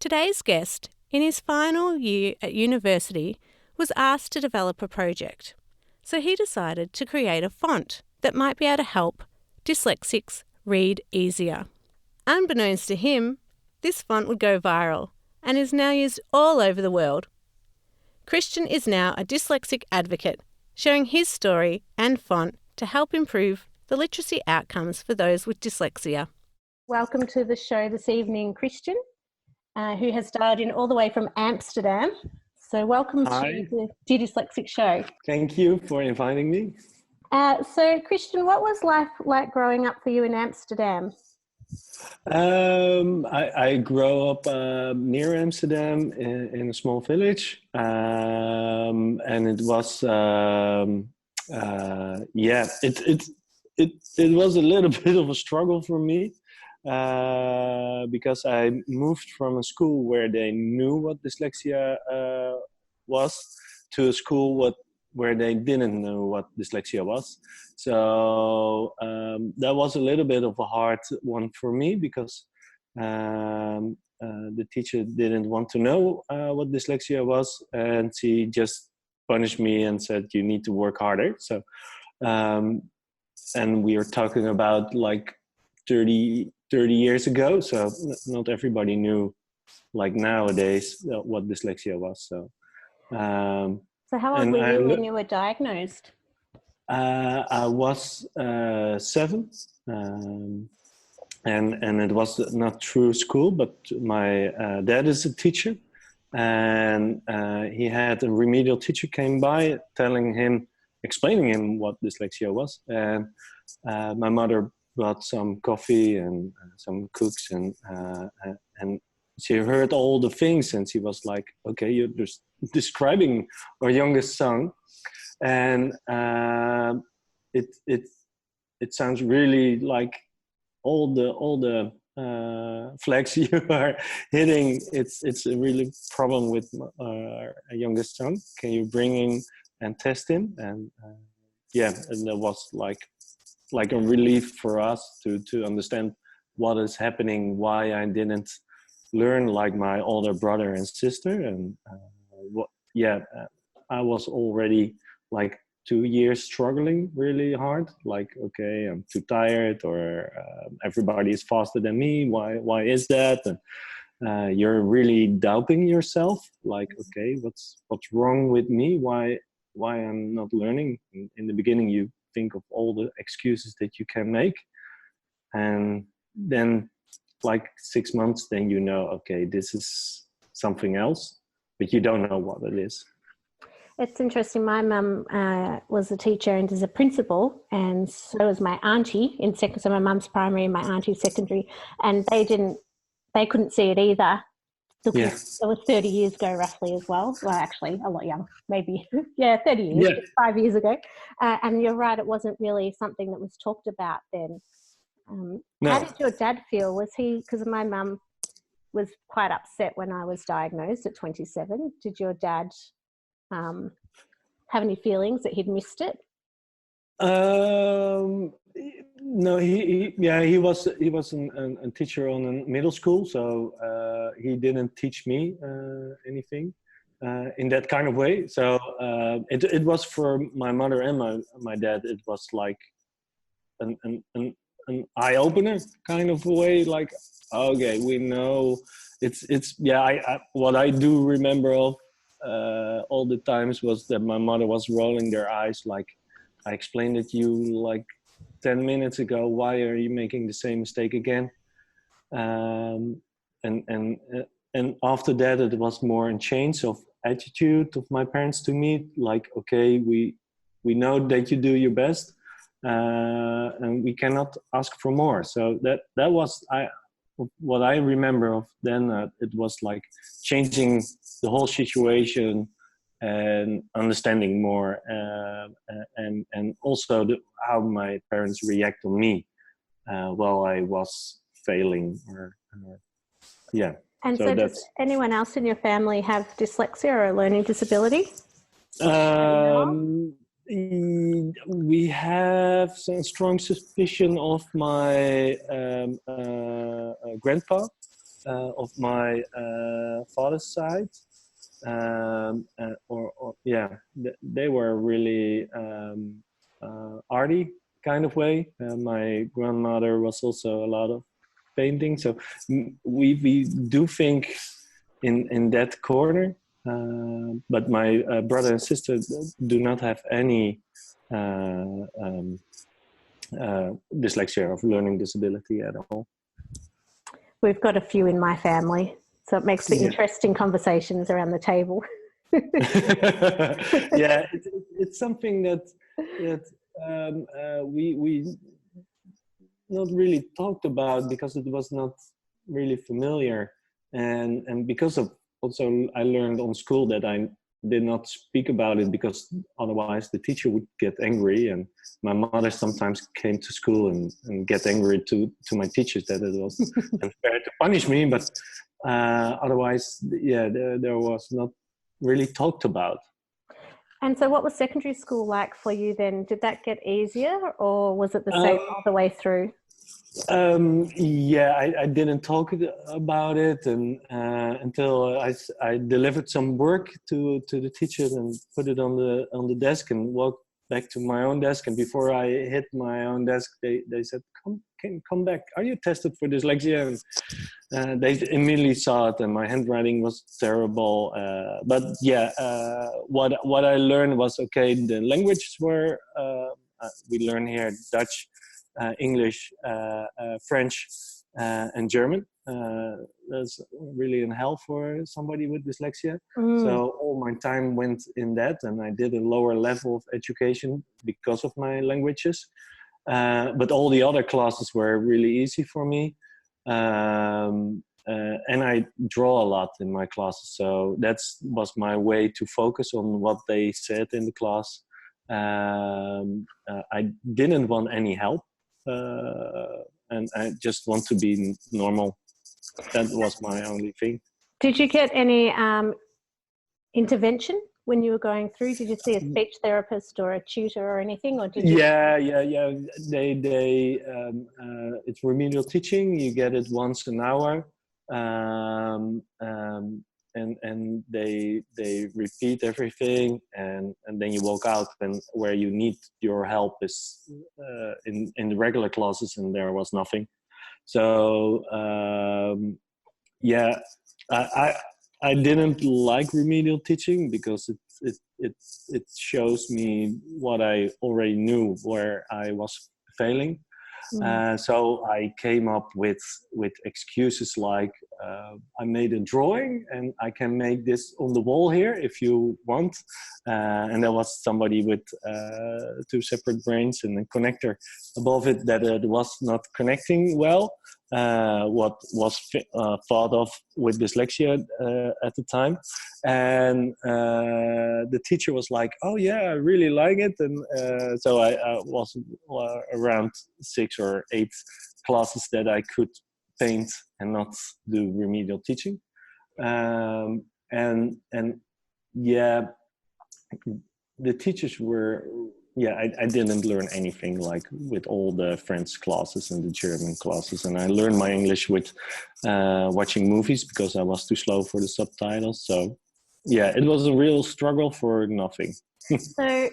Today's guest, in his final year at university, was asked to develop a project. So he decided to create a font that might be able to help dyslexics read easier. Unbeknownst to him, this font would go viral and is now used all over the world. Christian is now a dyslexic advocate, sharing his story and font to help improve the literacy outcomes for those with dyslexia. Welcome to the show this evening, Christian, who has dialed in all the way from Amsterdam. So welcome Hi. to the Dyslexic Show. Thank you for inviting me. So Christian, what was life like growing up for you in Amsterdam? I grew up near Amsterdam in a small village, and it was it was a little bit of a struggle for me because I moved from a school where they knew what dyslexia was to a school where they didn't know what dyslexia was. So that was a little bit of a hard one for me because the teacher didn't want to know what dyslexia was, and she just punished me and said, you need to work harder. So and we are talking about like 30 years ago, so not everybody knew like nowadays what dyslexia was. So how old were you when you were diagnosed? I was 7, and it was not through school, but my dad is a teacher, and he had a remedial teacher came by explaining him what dyslexia was, and my mother brought some coffee and some cooks, and she heard all the things, and she was like, okay, you're just describing our youngest son, and it sounds really like all the flags you are hitting. It's a really problem with our youngest son. Can you bring him and test him? And and that was like a relief for us to understand what is happening, why I didn't learn like my older brother and sister, and I was already like 2 years struggling really hard, like, okay, I'm too tired, or everybody is faster than me, why is that? And you're really doubting yourself, like, okay, what's wrong with me, why I'm not learning. In the beginning you think of all the excuses that you can make, and then like 6 months, then you know, okay, this is something else, but you don't know what it is. It's interesting. My mum was a teacher and is a principal, and so was my auntie in second. So my mum's primary and my auntie's secondary, and they couldn't see it either. It was 30 years ago roughly as well. Well, actually a lot young, maybe 30 years, 5 years ago. And you're right, it wasn't really something that was talked about then. No. How did your dad feel? Was he, because my mum was quite upset when I was diagnosed at 27. Did your dad have any feelings that he'd missed it? No, he was a teacher on a middle school, so he didn't teach me anything in that kind of way. So it was for my mother and my dad. It was like an eye opener kind of way. Like, okay, we know it's what I do remember of all the times was that my mother was rolling their eyes, like, I explained it to you like 10 minutes ago, why are you making the same mistake again? And after that, it was more a change of attitude of my parents to me, like, okay, we know that you do your best, and we cannot ask for more. So that was what I remember of then. It was like changing the whole situation and understanding more, and also how my parents react on me while I was failing, And so does anyone else in your family have dyslexia or a learning disability? We have some strong suspicion of my grandpa. of my father's side. They were really arty kind of way. My grandmother was also a lot of painting, so we do think in that corner. But my brother and sister do not have any dyslexia or learning disability at all. We've got a few in my family, so it makes for interesting conversations around the table. Yeah, it's something that we not really talked about because it was not really familiar, and because of also I learned on school that I did not speak about it because otherwise the teacher would get angry, and my mother sometimes came to school and get angry to my teachers that it was unfair to punish me, but otherwise there was not really talked about. And so what was secondary school like for you then? Did that get easier, or was it the same all the way through? I didn't talk about it and until I delivered some work to the teachers and put it on the desk and walked back to my own desk. And before I hit my own desk, they said, come back. Are you tested for dyslexia? And they immediately saw it, and my handwriting was terrible. What I learned was, okay, the languages were, we learn here Dutch, English, French, and German. That's really in hell for somebody with dyslexia. So all my time went in that, and I did a lower level of education because of my languages. But all the other classes were really easy for me. And I draw a lot in my classes, so that was my way to focus on what they said in the class. I didn't want any help. And I just want to be normal. That was my only thing. Did you get any intervention when you were going through? Did you see a speech therapist or a tutor or anything, or did you? Yeah. They it's remedial teaching. You get it once an hour, and they repeat everything, and then you walk out. And where you need your help is in the regular classes, and there was nothing. So I didn't like remedial teaching because it shows me what I already knew, where I was failing. So I came up with excuses like I made a drawing and I can make this on the wall here if you want. And there was somebody with two separate brains and a connector above it that it was not connecting well. What was thought of with dyslexia at the time, and the teacher was like, "Oh yeah, I really like it," and so I was around 6 or 8 classes that I could paint and not do remedial teaching, and the teachers were. I didn't learn anything like with all the French classes and the German classes. And I learned my English with watching movies because I was too slow for the subtitles. So, it was a real struggle for nothing. So,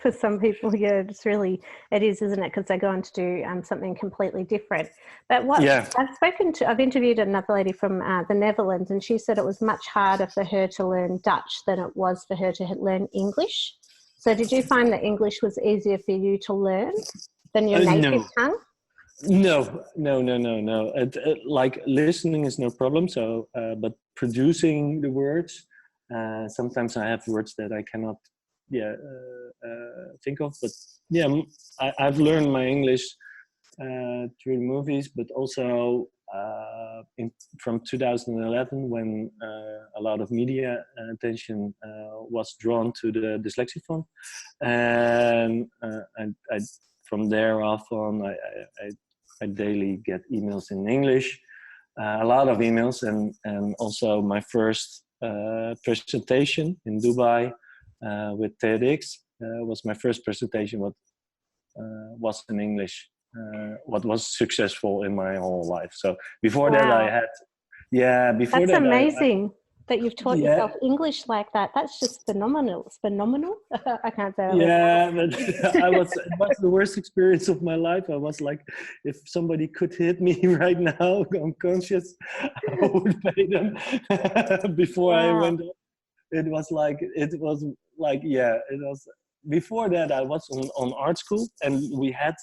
for some people, it is, isn't it? Because they go on to do something completely different. But I've interviewed another lady from the Netherlands, and she said it was much harder for her to learn Dutch than it was for her to learn English. So did you find that English was easier for you to learn than your native tongue? No. Like listening is no problem. So, but producing the words, sometimes I have words that I cannot, think of. But I've learned my English through the movies, but also from 2011 when a lot of media attention was drawn to the Dyslexie Fund, and I from there off on I daily get emails in English, a lot of emails, and also my first presentation in Dubai with TEDx was my first presentation. What was in English. What was successful in my whole life. So before that, I had Yeah, before That's that, amazing that you've taught yeah, yourself English like that. That's just phenomenal. It's phenomenal. I can't say that word. yeah, but it was the worst experience of my life. I was like, if somebody could hit me right now, unconscious, I would pay them before I Wow. went. Yeah, it was before that. I was on art school, and we had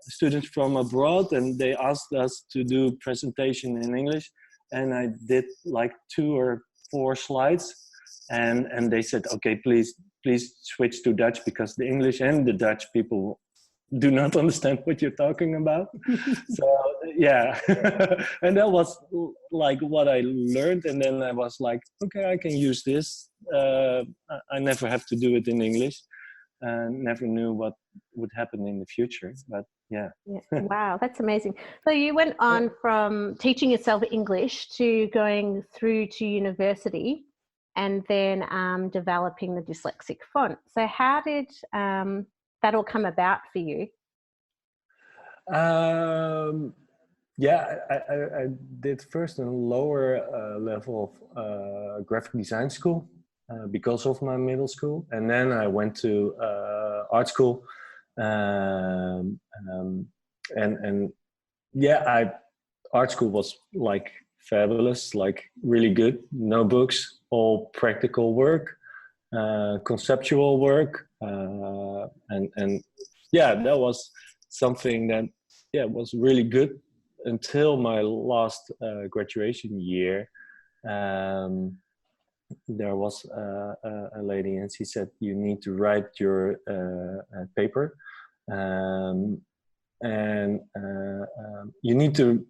students from abroad, and they asked us to do presentation in English, and I did like 2 or 4 slides, and they said, okay, please switch to Dutch, because the English and the Dutch people do not understand what you're talking about. So yeah, and that was like what I learned, and then I was like, okay, I can use this. I never have to do it in English. Never knew what would happen in the future, but yeah. Yeah. Wow, that's amazing. So you went on from teaching yourself English to going through to university and then developing the dyslexic font. So how did that all come about for you? Yeah, I did first a lower level of graphic design school because of my middle school, and then I went to art school, and yeah, art school was like fabulous, like really good. No books, all practical work, conceptual work, and yeah, that was something that was really good until my last graduation year. There was a lady, and she said, you need to write your paper, and you need to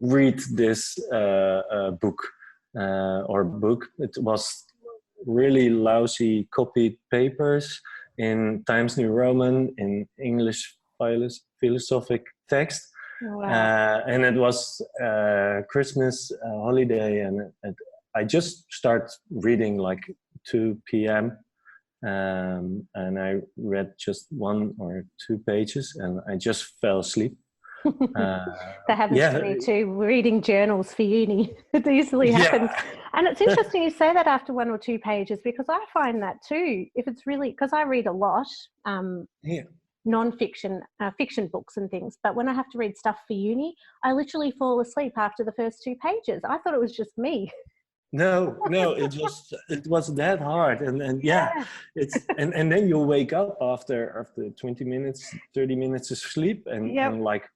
read this book or book. It was really lousy copied papers in Times New Roman, in English philosophic text. Wow. And it was Christmas holiday, and I just start reading like 2 p.m. And I read just 1 or 2 pages, and I just fell asleep. That happens to Yeah, me too, reading journals for uni. It easily happens. yeah, And it's interesting you say that after 1 or 2 pages, because I find that too, if it's really, because I read a lot, yeah. non-fiction, fiction books and things, but when I have to read stuff for uni, I literally fall asleep after the first 2 pages. I thought it was just me. No, it was that hard, and yeah, Yeah. it's and then you wake up after 20 minutes, 30 minutes of sleep, Yep. and like,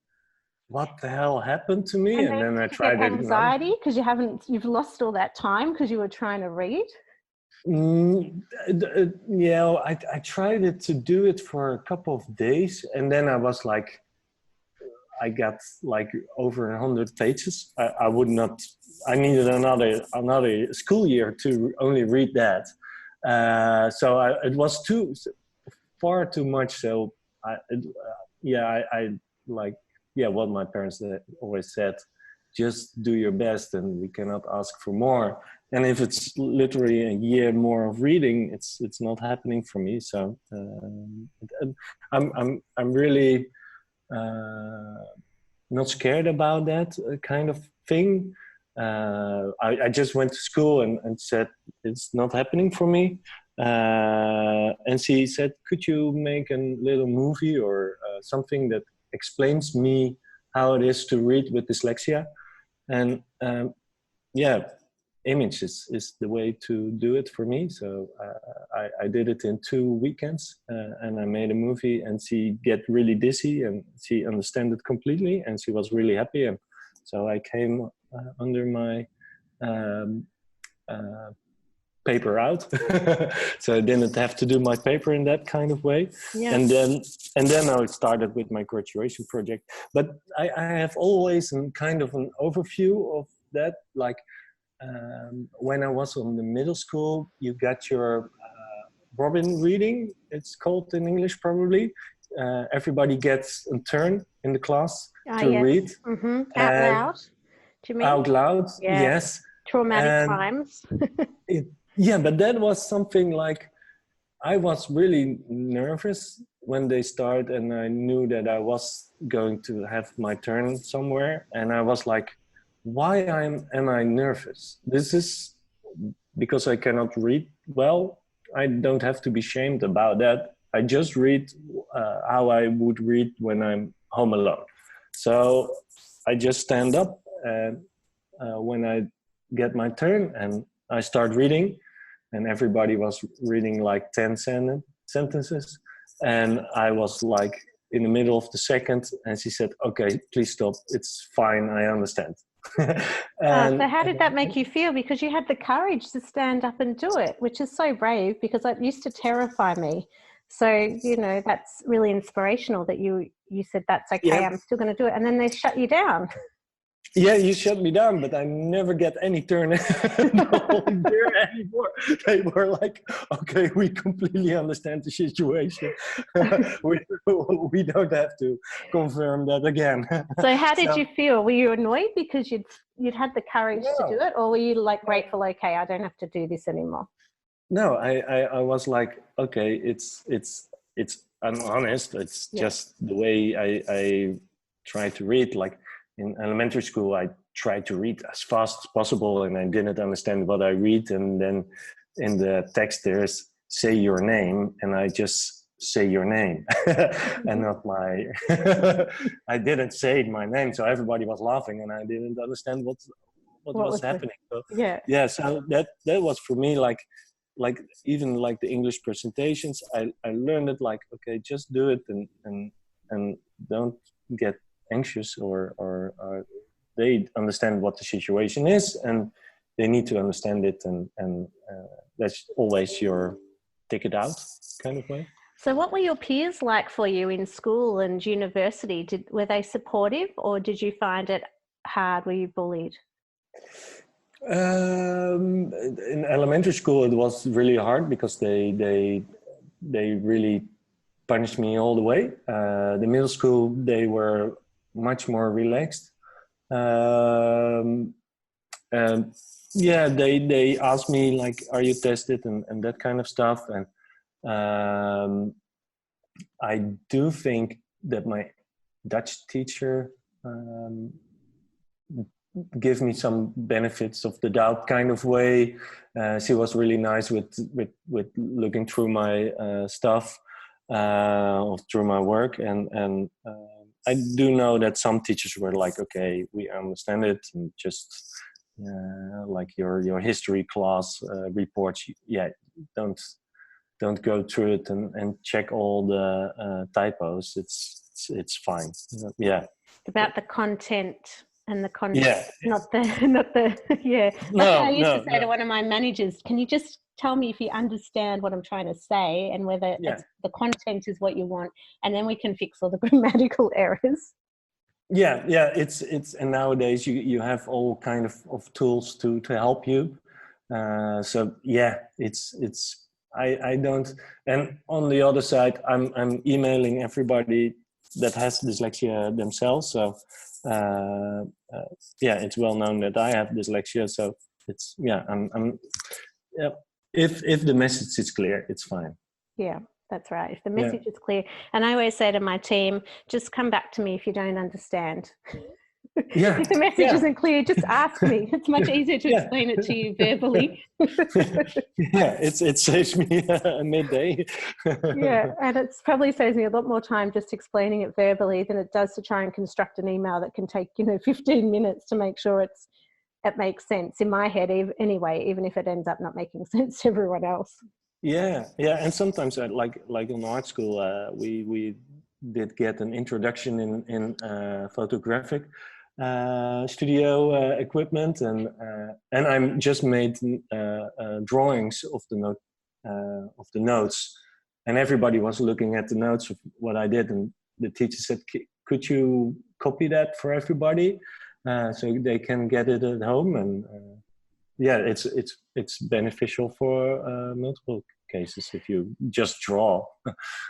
what the hell happened to me? And And then then I did you get tried it again. anxiety because you've lost all that time because you were trying to read? Yeah, I tried it to do it for a couple of days, and then I was like, I got like over 100 pages. I would not. I needed another school year to only read that. So it was far too much. So I like, yeah, what my parents always said: just do your best, and we cannot ask for more. And if it's literally a year more of reading, it's not happening for me. So I'm really not scared about that kind of thing. I just went to school and said it's not happening for me. And she said, could you make a little movie or something that explains me how it is to read with dyslexia? And yeah, image is the way to do it for me. So I did it in 2 weekends, and I made a movie, and she get really dizzy, and she understand it completely, and she was really happy. And so I came under my paper out. So I didn't have to do my paper in that kind of way. Yeah. And then I started with my graduation project. But I have always kind of an overview of that, like when I was on the middle school, you got your Robin reading, it's called in English probably. Everybody gets a turn in the class Ah, to yes. read. Out And loud, do you mean? out loud, Yeah. yes. Traumatic And times. yeah, but that was something like, I was really nervous when they started, and I knew that I was going to have my turn somewhere. And I was like, why am I nervous? This is because I cannot read well. I don't have to be shamed about that. I just read how I would read when I'm home alone. So I just stand up, and when I get my turn and I start reading, and everybody was reading like 10 sentences, and I was like in the middle of the second, and she said, okay, please stop, it's fine, I understand. So how did that make you feel? Because you had the courage to stand up and do it, which is so brave, because it used to terrify me. So, you know, that's really inspirational that you said, that's okay, yeah. I'm still going to do it. And then they shut you down. Yeah, you shut me down, but I never get any turn the whole year anymore. They were like, okay, we completely understand the situation. we don't have to confirm that again. So how did you feel? Were you annoyed because you'd had the courage to do it, or were you like grateful, okay, I don't have to do this anymore? No, I was like, okay, it's I'm honest, it's just the way I try to read. Like in elementary school, I tried to read as fast as possible, and I didn't understand what I read. And then in the text, there's say your name, and I just say your name and not my. I didn't say my name, so everybody was laughing, and I didn't understand what was happening. So, so that was for me like even like the English presentations, I learned it like, okay, just do it and don't get anxious or they understand what the situation is and they need to understand it and that's always your ticket out kind of way. So what were your peers like for you in school and university? Were they supportive, or did you find it hard? Were you bullied? In elementary school, it was really hard because they really punished me all the way. The middle school, they were much more relaxed. And yeah, they asked me like, "Are you tested?" and that kind of stuff. And I do think that my Dutch teacher give me some benefits of the doubt kind of way. She was really nice with looking through my stuff, through my work, and I do know that some teachers were like, okay, we understand it, and just like your history class reports, don't go through it and check all the typos. It's fine. Yeah. About the content and the content, not the yeah. That's what I used to say to one of my managers. Can you just tell me if you understand what I'm trying to say and whether the content is what you want, and then we can fix all the grammatical errors. Yeah, it's and nowadays you have all kind of tools to help you. So yeah, it's I don't. And on the other side, I'm emailing everybody that has dyslexia themselves. So it's well known that I have dyslexia. So it's I'm if the message is clear, it's fine. Yeah, that's right. If the message is clear, and I always say to my team, just come back to me if you don't understand. Yeah. If the message isn't clear, just ask me. It's much easier to explain it to you verbally. It saves me a midday. And it probably saves me a lot more time just explaining it verbally than it does to try and construct an email that can take 15 minutes to make sure it makes sense in my head anyway, even if it ends up not making sense to everyone else. And sometimes like in art school we did get an introduction in photographic studio equipment, and I'm just made drawings of the notes, and everybody was looking at the notes of what I did, and the teacher said, could you copy that for everybody so they can get it at home? And it's beneficial for multiple cases if you just draw.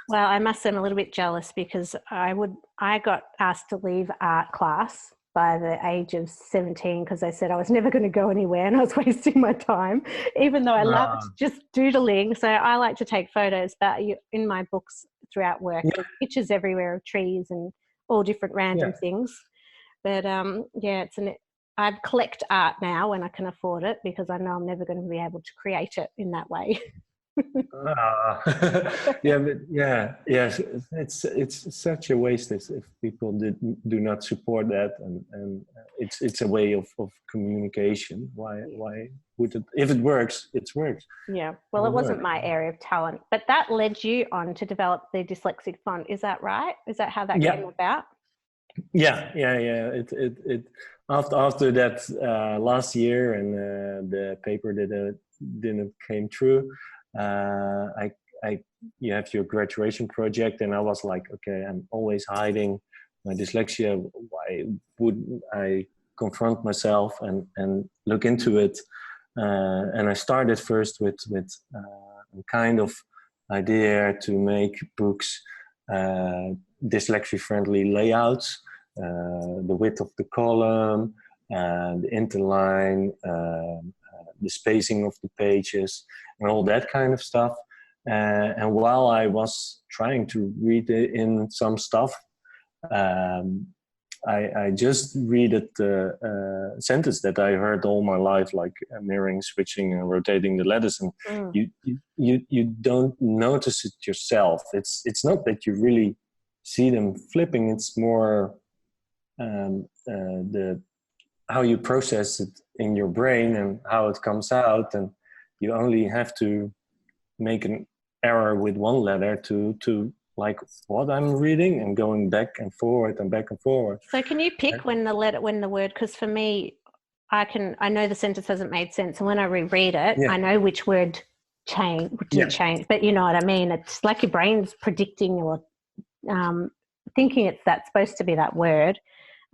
Well, I must say I'm a little bit jealous because I got asked to leave art class by the age of 17 because they said I was never going to go anywhere and I was wasting my time, even though I loved just doodling. So I like to take photos, but in my books throughout work, there's pictures everywhere of trees and all different random things. But I collect art now when I can afford it, because I know I'm never going to be able to create it in that way. Yeah, but yes, it's such a waste if people do not support that, and it's a way of communication. Why would it, if it works, it works. Yeah, well, it wasn't my area of talent, but that led you on to develop the dyslexic font. Is that right? Is that how that came about? Yeah. It after that last year, and the paper that didn't came true. I you have your graduation project, and I was like, okay, I'm always hiding my dyslexia. Why wouldn't I confront myself and look into it? And I started first with a kind of idea to make books dyslexia friendly layouts, the width of the column, the interline, the spacing of the pages, and all that kind of stuff. And while I was trying to read in some stuff, I just read the sentence that I heard all my life, like mirroring, switching, and rotating the letters, and you don't notice it yourself. It's not that you really see them flipping. It's more the how you process it in your brain and how it comes out, and you only have to make an error with one letter to like what I'm reading, and going back and forward and back and forward. So can you pick when the word, because for me, I know the sentence hasn't made sense, and when I reread it, I know which word didn't change, but you know what I mean? It's like your brain's predicting or thinking it's supposed to be that word.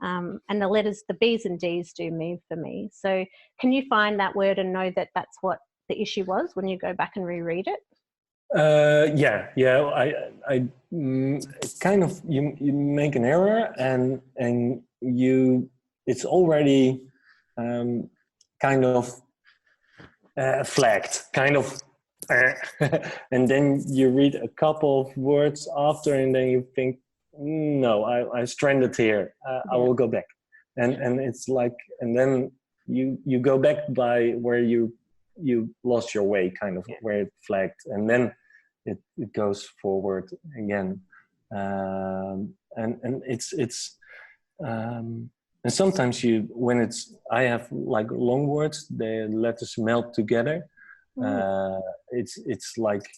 And the letters, the B's and D's do move for me. So can you find that word and know that that's what the issue was when you go back and reread it? I kind of you make an error, and it's already kind of flagged, kind of, and then you read a couple of words after, and then you think, no, I stranded here. I will go back, and it's like, and then you go back by where you lost your way, kind of where it flagged, and then it goes forward again, and it's and sometimes I have like long words, the letters melt together. It's like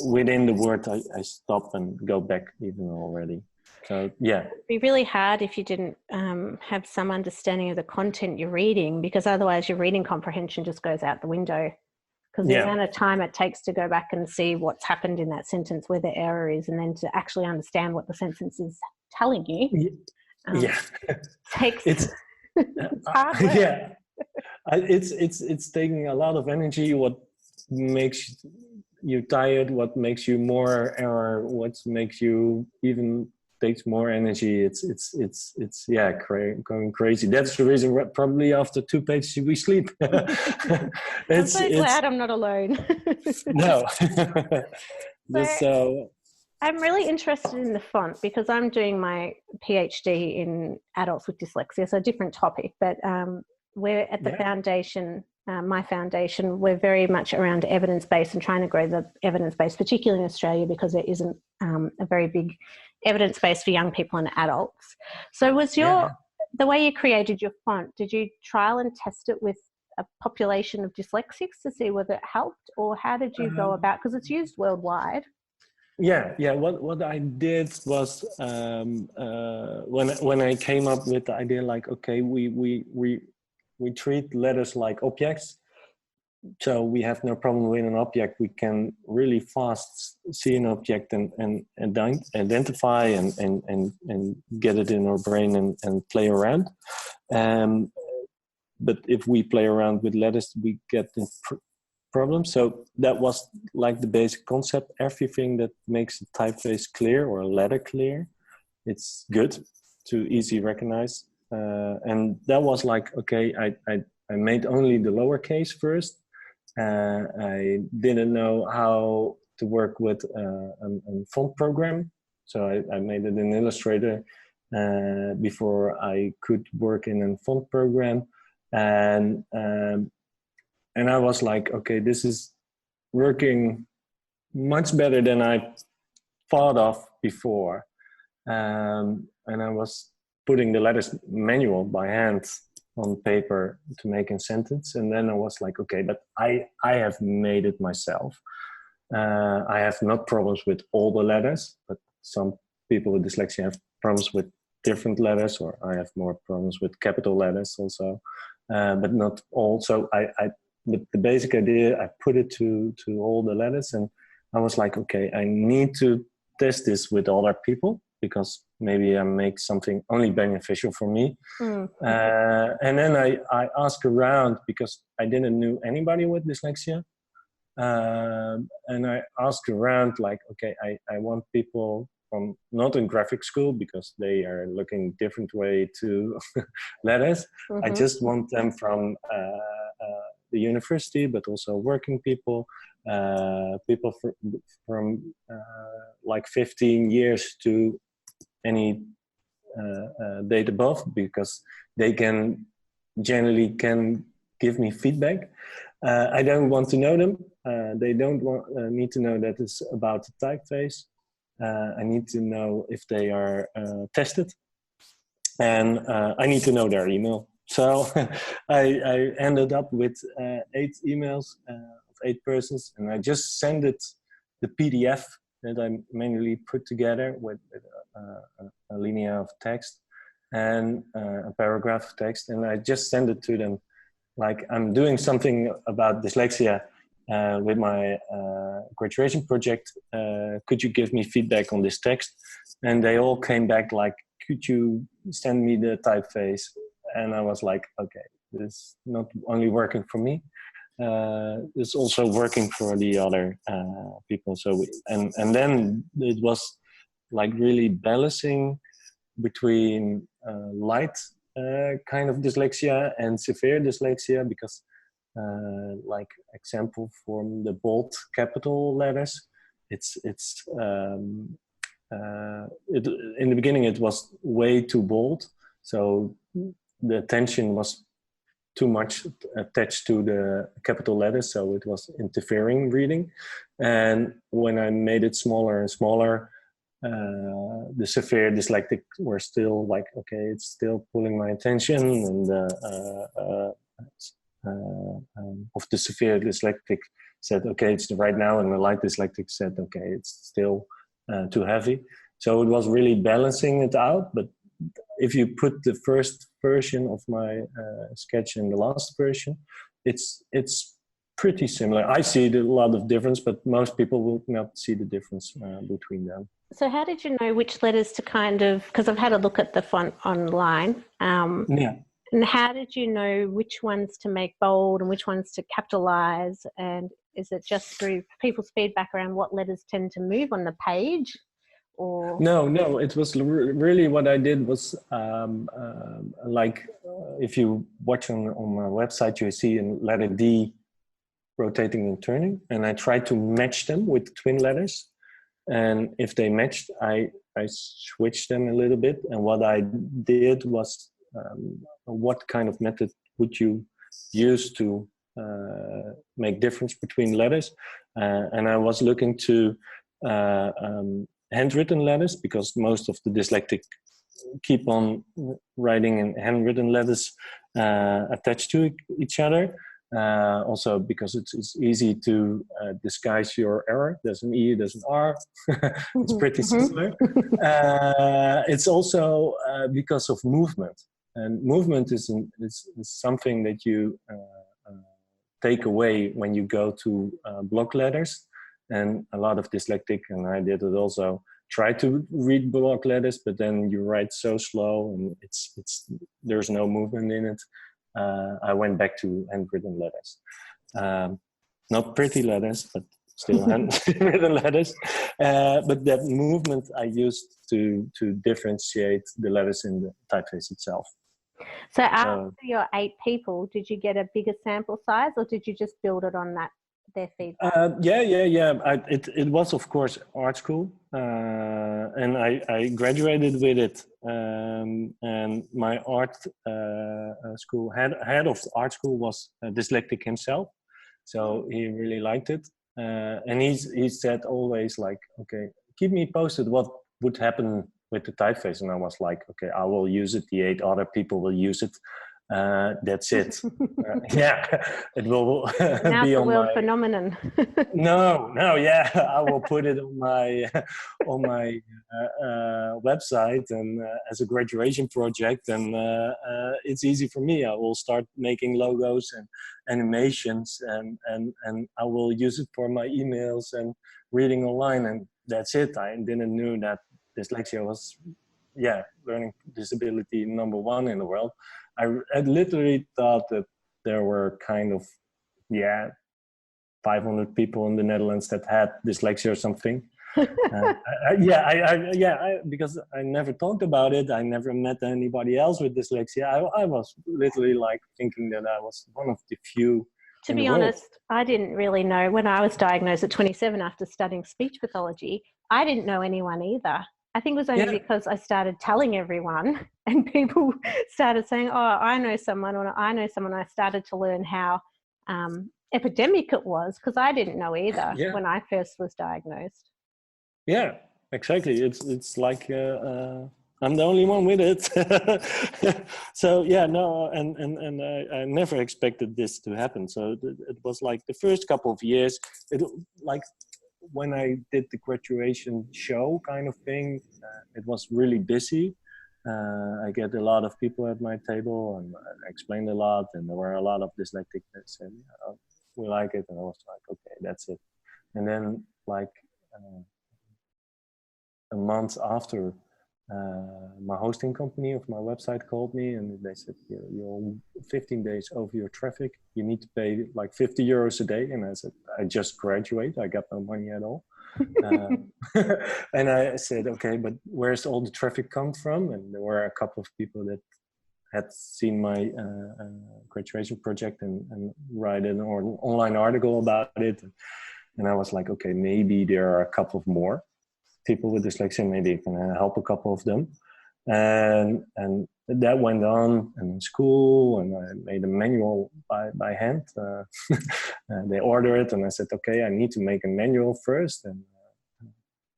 within the word I stop and go back even already. So yeah, it'd be really hard if you didn't have some understanding of the content you're reading, because otherwise your reading comprehension just goes out the window, because the amount of time it takes to go back and see what's happened in that sentence, where the error is, and then to actually understand what the sentence is telling you takes it's hard work. It's taking a lot of energy. What makes you tired, what makes you more error, what makes you even takes more energy. It's going crazy. That's the reason probably after 2 pages we sleep. I'm so glad I'm not alone. No. So I'm really interested in the font, because I'm doing my PhD in adults with dyslexia, so a different topic, but we're at the foundation, my foundation, we're very much around evidence-based and trying to grow the evidence base, particularly in Australia, because there isn't a very big evidence base for young people and adults. So was the way you created your font, did you trial and test it with a population of dyslexics to see whether it helped, or how did you go about, because it's used worldwide? What I did was when I came up with the idea, like, okay, we treat letters like objects, so we have no problem with an object. We can really fast see an object and identify and get it in our brain and play around. But if we play around with letters, we get in problems. So that was like the basic concept. Everything that makes a typeface clear or a letter clear, it's good to easy recognize. And that was like, okay, I made only the lowercase first. I didn't know how to work with a font program, so I made it in Illustrator, before I could work in a font program. And I was like, okay, this is working much better than I thought of before. And I was putting the letters manual by hand on paper to make a sentence. And then I was like, okay, but I have made it myself. I have not problems with all the letters, but some people with dyslexia have problems with different letters, or I have more problems with capital letters also, but not all. So but the basic idea, I put it to all the letters, and I was like, okay, I need to test this with other people, because maybe I make something only beneficial for me. And then I asked around, because I didn't know anybody with dyslexia. And I asked around, like, okay, I want people from not in graphic school, because they are looking different way to letters. I just want them from the university, but also working people, people from like 15 years to any date above, because they can generally give me feedback. I don't want to know them. They don't need to know that it's about the typeface. I need to know if they are tested, and I need to know their email. So I ended up with 8 emails of 8 persons, and I just sent it the PDF that I manually put together with a linear of text and a paragraph of text, and I just sent it to them like, I'm doing something about dyslexia with my graduation project. Could you give me feedback on this text? And they all came back like, could you send me the typeface? And I was like, okay, this is not only working for me, it's also working for the other people. So and then it was like really balancing between light kind of dyslexia and severe dyslexia, because like example from the bold capital letters, in the beginning it was way too bold, so the attention was too much attached to the capital letters, so it was interfering reading. And when I made it smaller and smaller, the severe dyslexic were still like, okay, it's still pulling my attention, and of the severe dyslexic said, okay, it's right now, and the light dyslexic said, okay, it's still too heavy. So it was really balancing it out. But if you put the first version of my sketch and the last version, it's pretty similar. I see a lot of difference, but most people will not see the difference between them. So how did you know which letters to kind of, because I've had a look at the font online. Yeah. And how did you know which ones to make bold and which ones to capitalize? And is it just through people's feedback around what letters tend to move on the page? Or No, it was really what I did was like if you watch on my website, you see in letter D rotating and turning, and I tried to match them with twin letters. And if they matched, I switched them a little bit. And what I did was, what kind of method would you use to make difference between letters? And I was looking to handwritten letters, because most of the dyslexic keep on writing in handwritten letters attached to each other. Also because it's easy to disguise your error. There's an E, there's an R. It's pretty similar. It's also because of movement. And movement is something that you take away when you go to block letters. And a lot of dyslexic, and I did it also, try to read block letters, but then you write so slow and there's no movement in it. I went back to handwritten letters. Not pretty letters, but still handwritten letters. But that movement I used to differentiate the letters in the typeface itself. So after your 8 people, did you get a bigger sample size, or did you just build it on their feedback? Yeah. It was, of course, art school, and I graduated with it. and my art school head of the art school was dyslexic himself, so he really liked it, and he said always like, okay, keep me posted what would happen with the typeface. And I was like, okay, I will use it, the 8 other people will use it, that's it. Yeah, it will Now be it's a on world my phenomenon. no, yeah, I will put it on my website and as a graduation project, and it's easy for me. I will start making logos and animations, and I will use it for my emails and reading online, and that's it. I didn't know that dyslexia was, learning disability #1 in the world. I literally thought that there were kind of 500 people in the Netherlands that had dyslexia or something. Because I never talked about it. I never met anybody else with dyslexia. I was literally like thinking that I was one of the few. To be honest, I didn't really know. When I was diagnosed at 27 after studying speech pathology, I didn't know anyone either. I think it was only because I started telling everyone and people started saying, oh, I know someone, or I know someone. I started to learn how epidemic it was, because I didn't know either when I first was diagnosed. Yeah, exactly. It's like I'm the only one with it. So and I never expected this to happen. So it was like the first couple of years, like when I did the graduation show kind of thing, it was really busy. I get a lot of people at my table, and I explained a lot, and there were a lot of dyslexic that said, we like it, and I was like, okay, that's it. And then like a month after, my hosting company of my website called me, and they said, you're 15 days over your traffic, you need to pay like 50 euros a day. And I said, I just graduate, I got no money at all. And I said, okay, but where's all the traffic come from? And there were a couple of people that had seen my graduation project and write an online article about it. And I was like, okay, maybe there are a couple of more people with dyslexia, maybe I can help a couple of them. And that went on in school, and I made a manual by hand. They ordered it, and I said, okay, I need to make a manual first. And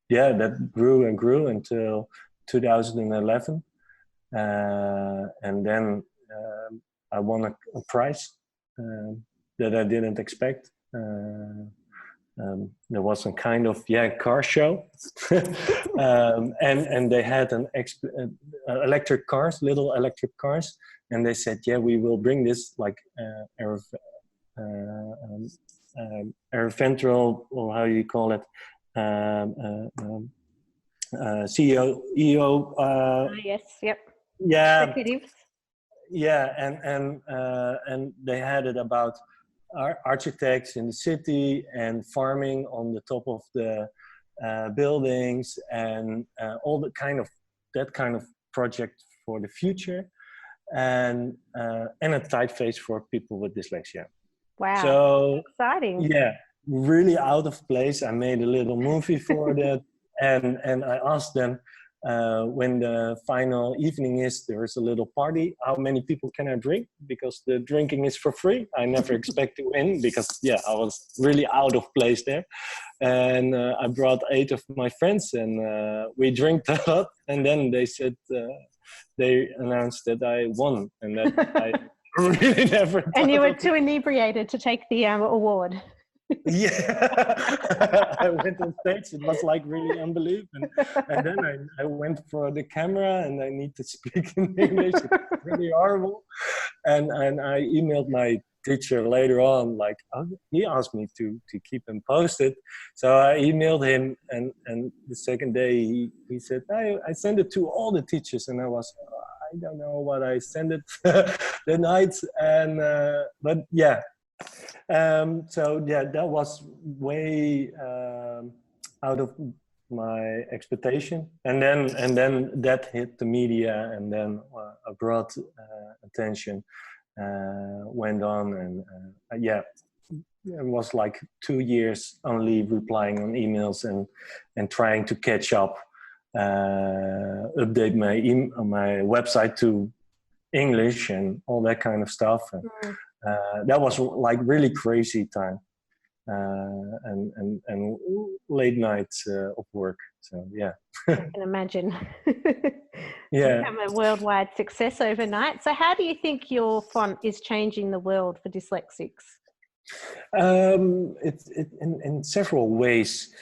that grew and grew until 2011. And then I won a prize that I didn't expect. There was some kind of car show, and they had an electric cars, little electric cars, and they said, we will bring this like ventral, or how you call it, CEO. Yes, yep. Executives. And they had it about architects in the city and farming on the top of the buildings, and all that kind of project for the future, and a typeface for people with dyslexia. Wow! So exciting. Yeah, really out of place. I made a little movie for that, and I asked them, when the final evening is, there is a little party, how many people can I drink? Because the drinking is for free. I never expect to win, because I was really out of place there. And I brought 8 of my friends, and we drank a lot. And then they said, they announced that I won, and that I really never thought. And you were too inebriated to take the award. I went on stage. It was like really unbelievable, and then I went for the camera, and I need to speak in English. It's really horrible, and I emailed my teacher later on, like, he asked me to keep him posted, so I emailed him, and the second day he said, I sent it to all the teachers, and I was, I don't know what I sent it the night, and but that was way out of my expectation, and then that hit the media, and then a broad attention went on, and it was like 2 years only replying on emails and trying to catch up update my website to English and all that kind of stuff. And, that was like really crazy time, and late nights of work. So yeah. I can imagine. Yeah. Become a worldwide success overnight. So how do you think your font is changing the world for dyslexics? In several ways.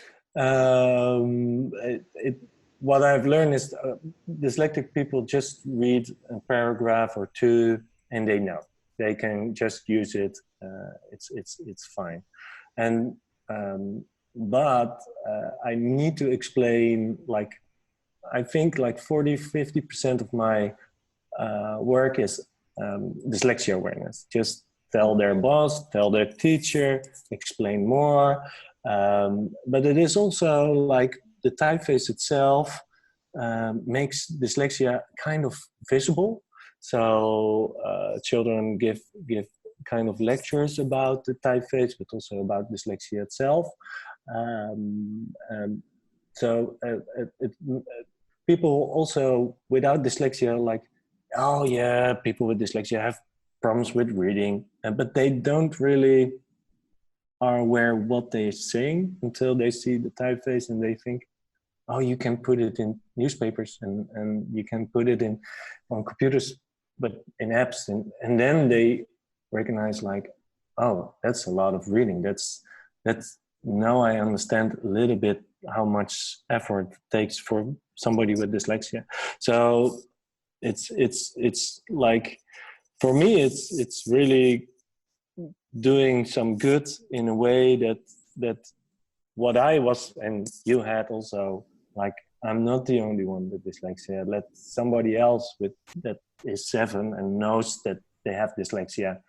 What I've learned is dyslexic people just read a paragraph or two and they know. They can just use it. It's fine. And but I need to explain, like, I think like 40-50% of my work is dyslexia awareness. Just tell their boss, tell their teacher, explain more. But it is also like the typeface itself makes dyslexia kind of visible. So children give kind of lectures about the typeface, but also about dyslexia itself. So people also without dyslexia, like, oh yeah, people with dyslexia have problems with reading, but they don't really are aware what they're saying until they see the typeface and they think, oh, you can put it in newspapers and you can put it in on computers, but in apps, and then they recognize, like, oh, that's a lot of reading. That's now I understand a little bit how much effort it takes for somebody with dyslexia. So it's like, for me, it's really doing some good in a way that what I was and you had also, like, I'm not the only one with dyslexia. Let somebody else with that is 7 and knows that they have dyslexia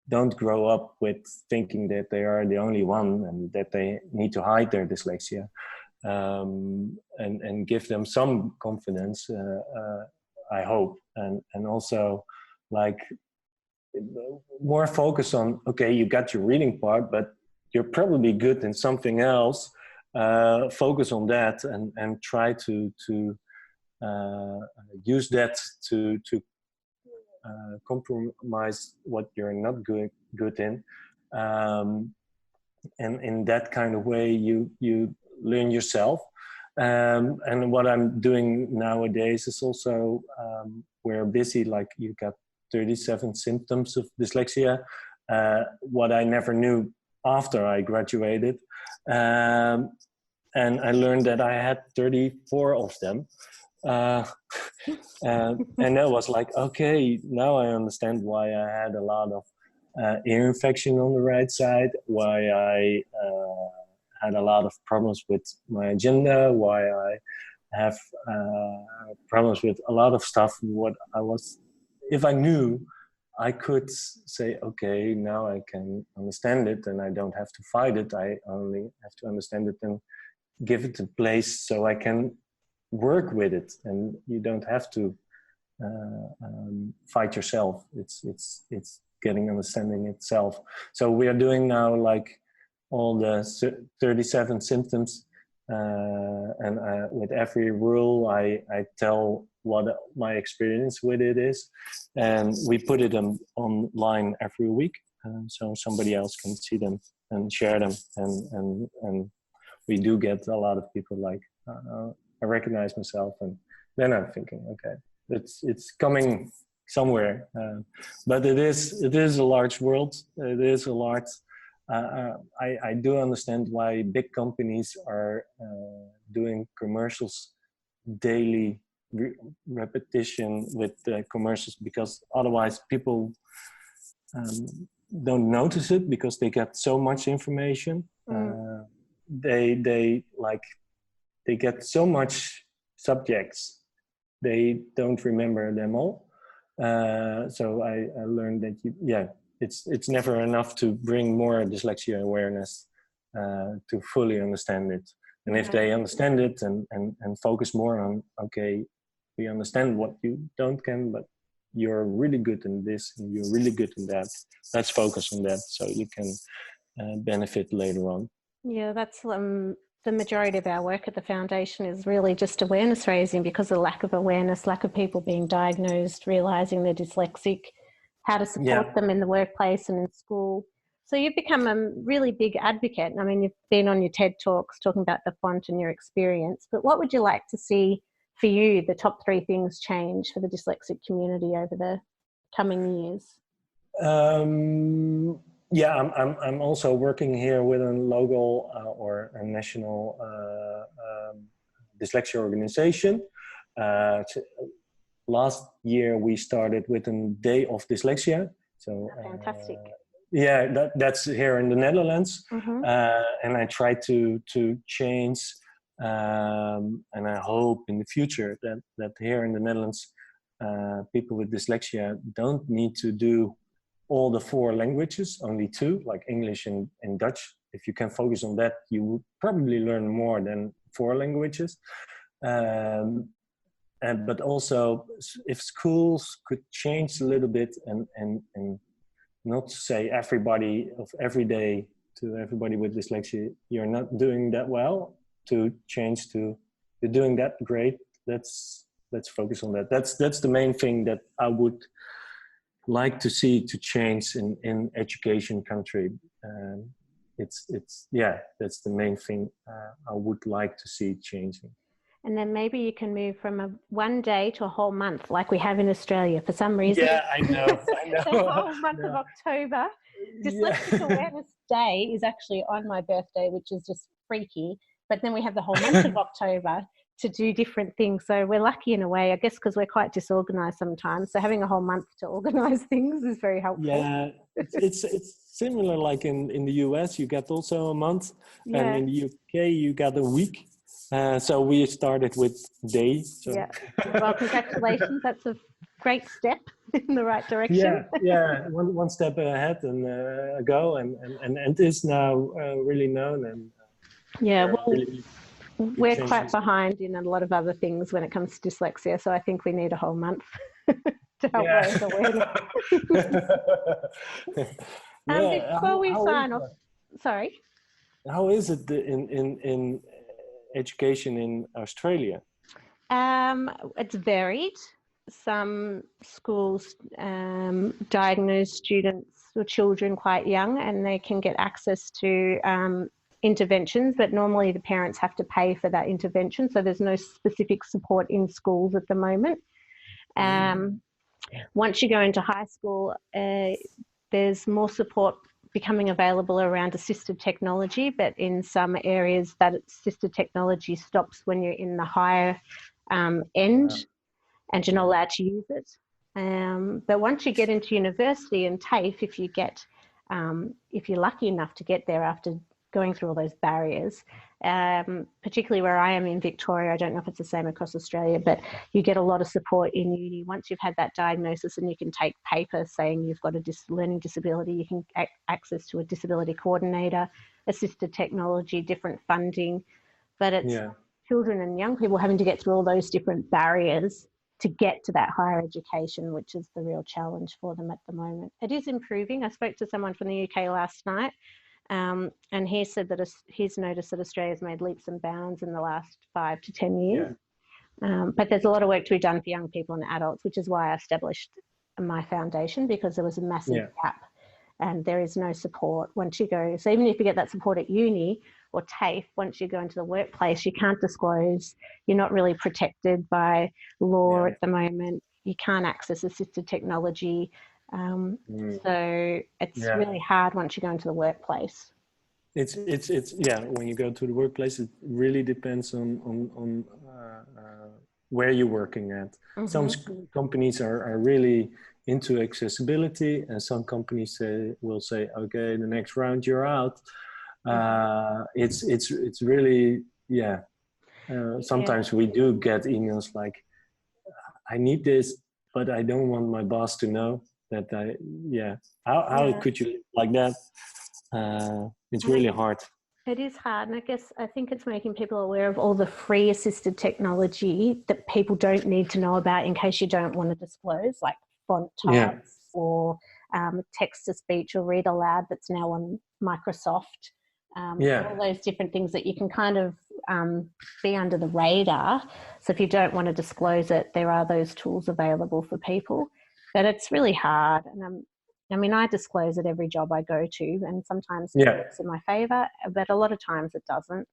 don't grow up with thinking that they are the only one and that they need to hide their dyslexia, and give them some confidence, I hope, and also, like, more focus on, okay, you got your reading part, but you're probably good in something else. Focus on that and try to use that to compromise what you're not good in, and in that kind of way you learn yourself. And what I'm doing nowadays is also, we're busy, like, you got 37 symptoms of dyslexia, what I never knew after I graduated, and I learned that I had 34 of them. And that was like, okay, now I understand why I had a lot of ear infection on the right side, why I had a lot of problems with my agenda, why I have problems with a lot of stuff. What I was, if I knew, I could say, okay, now I can understand it and I don't have to fight it. I only have to understand it and give it a place so I can work with it, and you don't have to fight yourself. It's getting understanding itself. So we are doing now, like, all the 37 symptoms, and with every rule I tell what my experience with it is, and we put it online every week, so somebody else can see them and share them, and we do get a lot of people, like, I recognize myself, and then I'm thinking, okay, it's coming somewhere, but it is a large world. It is a large. I do understand why big companies are doing commercials daily, repetition with commercials, because otherwise people don't notice it because they get so much information. They get so much subjects, they don't remember them all. So I learned that it's never enough to bring more dyslexia awareness to fully understand it. And if they understand it and focus more on, okay, we understand what you don't can, but you're really good in this and you're really good in that. Let's focus on that so you can benefit later on. Yeah, that's the majority of our work at the foundation is really just awareness raising because of the lack of awareness, lack of people being diagnosed, realising they're dyslexic, how to support them in the workplace and in school. So you've become a really big advocate. I mean, you've been on your TED Talks talking about the font and your experience, but what would you like to see for you, the top 3 things change for the dyslexic community over the coming years? Yeah, I'm also working here with a local or a national dyslexia organization. Last year we started with a day of dyslexia. So fantastic. Yeah, that's here in the Netherlands, Mm-hmm. and I try to change, and I hope in the future that here in the Netherlands, people with dyslexia don't need to do all the 4 languages, only 2, like English and Dutch. If you can focus on that, you would probably learn more than 4 languages. But also, if schools could change a little bit and not say everybody of every day to everybody with dyslexia, you're not doing that well, to change to you're doing that great. Let's focus on that. That's the main thing that I would like to see to change in education country. It's that's the main thing I would like to see changing. And then maybe you can move from one day to a whole month, like we have in Australia for some reason. Yeah, I know. The whole month of October. Dyslexic Awareness Day is actually on my birthday, which is just freaky. But then we have the whole month of October to do different things. So we're lucky in a way, I guess, because we're quite disorganized sometimes. So having a whole month to organize things is very helpful. Yeah, it's similar like in the US, you get also a month. Yeah. And in the UK, you get a week. So we started with day. So. Yeah. Well, congratulations. That's a great step in the right direction. Yeah. One step ahead and ago, and it is now really known. And really, we're quite behind in a lot of other things when it comes to dyslexia. So I think we need a whole month to help raise awareness. Before we sign off, sorry. How is it in education in Australia? It's varied. Some schools diagnose students or children quite young and they can get access to interventions, but normally the parents have to pay for that intervention. So there's no specific support in schools at the moment. Once you go into high school, there's more support becoming available around assisted technology, but in some areas that assisted technology stops when you're in the higher end and you're not allowed to use it. But once you get into university and TAFE, if you're lucky enough to get there after going through all those barriers, particularly where I am in Victoria, I don't know if it's the same across Australia, but you get a lot of support in uni. Once you've had that diagnosis and you can take paper saying you've got a learning disability, you can access to a disability coordinator, assisted technology, different funding. But it's children and young people having to get through all those different barriers to get to that higher education, which is the real challenge for them at the moment. It is improving. I spoke to someone from the UK last night, and he said that he's noticed that Australia's made leaps and bounds in the last 5 to 10 years. But there's a lot of work to be done for young people and adults, which is why I established my foundation, because there was a massive gap and there is no support once you go. So even if you get that support at uni or TAFE, once you go into the workplace, you can't disclose. You're not really protected by law at the moment. You can't access assisted technology. So it's really hard once you go into the workplace. It's when you go to the workplace, it really depends on where you're working at. Some companies are really into accessibility, and some companies will say, okay, the next round you're out. It's really sometimes we do get emails like, I need this, but I don't want my boss to know that how could you live like that? It's really hard. It is hard, and I think it's making people aware of all the free assisted technology that people don't need to know about in case you don't want to disclose, like font types or text to speech or read aloud that's now on Microsoft. all those different things that you can kind of be under the radar. So if you don't want to disclose it, there are those tools available for people. But it's really hard. And I disclose at every job I go to, and sometimes it works in my favour, but a lot of times it doesn't.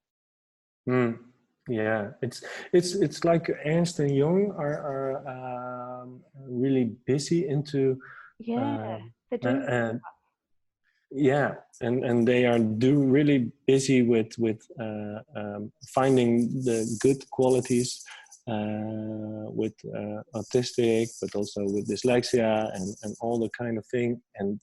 Yeah, it's like Ernst and Young are really busy into they're doing and they are really busy with finding the good qualities with autistic, but also with dyslexia and all the kind of thing, and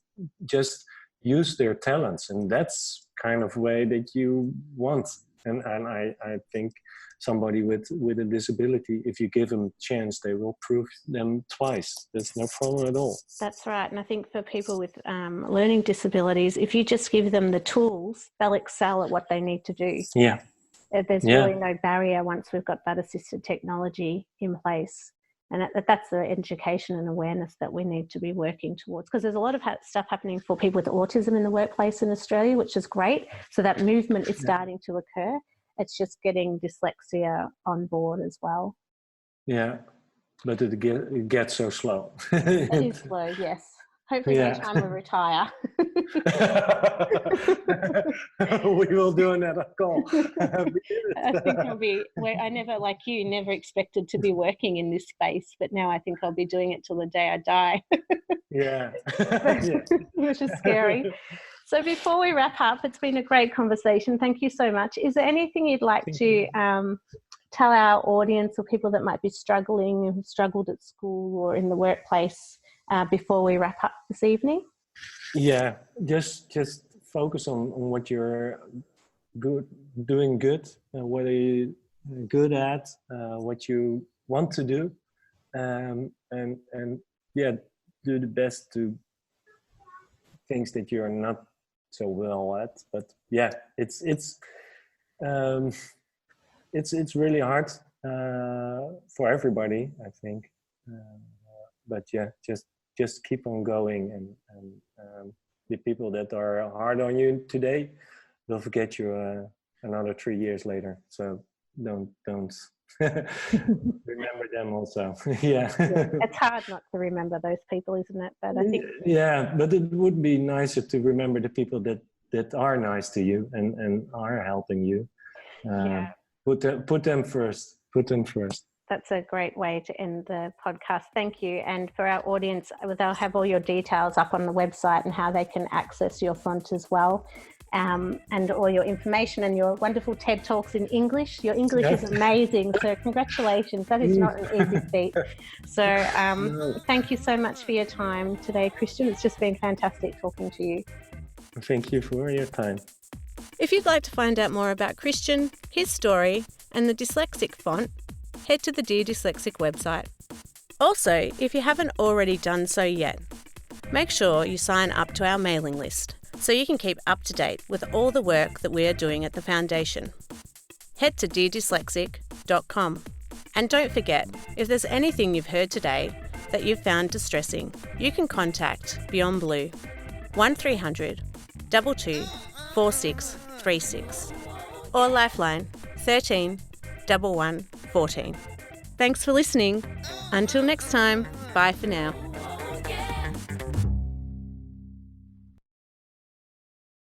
just use their talents. And that's kind of way that you want. And I think somebody with a disability, if you give them a chance, they will prove them twice. There's no problem at all. That's right. And I think for people with learning disabilities, if you just give them the tools, they'll excel at what they need to do. Yeah. There's really no barrier once we've got that assisted technology in place. And that's the education and awareness that we need to be working towards, because there's a lot of stuff happening for people with autism in the workplace in Australia, which is great. So that movement is starting to occur. It's just getting dyslexia on board as well. Yeah, but it gets so slow. It is slow, yes. Hopefully by the time we retire. We will do another call. I think I never, like you, never expected to be working in this space, but now I think I'll be doing it till the day I die. Which is scary. So before we wrap up, it's been a great conversation. Thank you so much. Is there anything you'd like to tell our audience or people that might be struggling and who've struggled at school or in the workplace before we wrap up this evening? Yeah, just focus on what you're doing good, what are you good at, what you want to do, and do the best to things that you're not so well at. But it's really hard for everybody, I think. But just keep on going, and the people that are hard on you today will forget you another 3 years later. So don't remember them also. It's hard not to remember those people, isn't it? But I think but it would be nicer to remember the people that are nice to you and are helping you. Put them first. That's a great way to end the podcast. Thank you. And for our audience, they'll have all your details up on the website and how they can access your font as well. And all your information and your wonderful TED Talks in English. Your English is amazing. So congratulations. That is not an easy feat. So thank you so much for your time today, Christian. It's just been fantastic talking to you. Thank you for your time. If you'd like to find out more about Christian, his story, and the dyslexic font, head to the Dear Dyslexic website. Also, if you haven't already done so yet, make sure you sign up to our mailing list so you can keep up to date with all the work that we are doing at the Foundation. Head to deardyslexic.com. And don't forget, if there's anything you've heard today that you've found distressing, you can contact Beyond Blue 1300 22 4636 or Lifeline 13 11 14. Thanks for listening. Until next time, bye for now.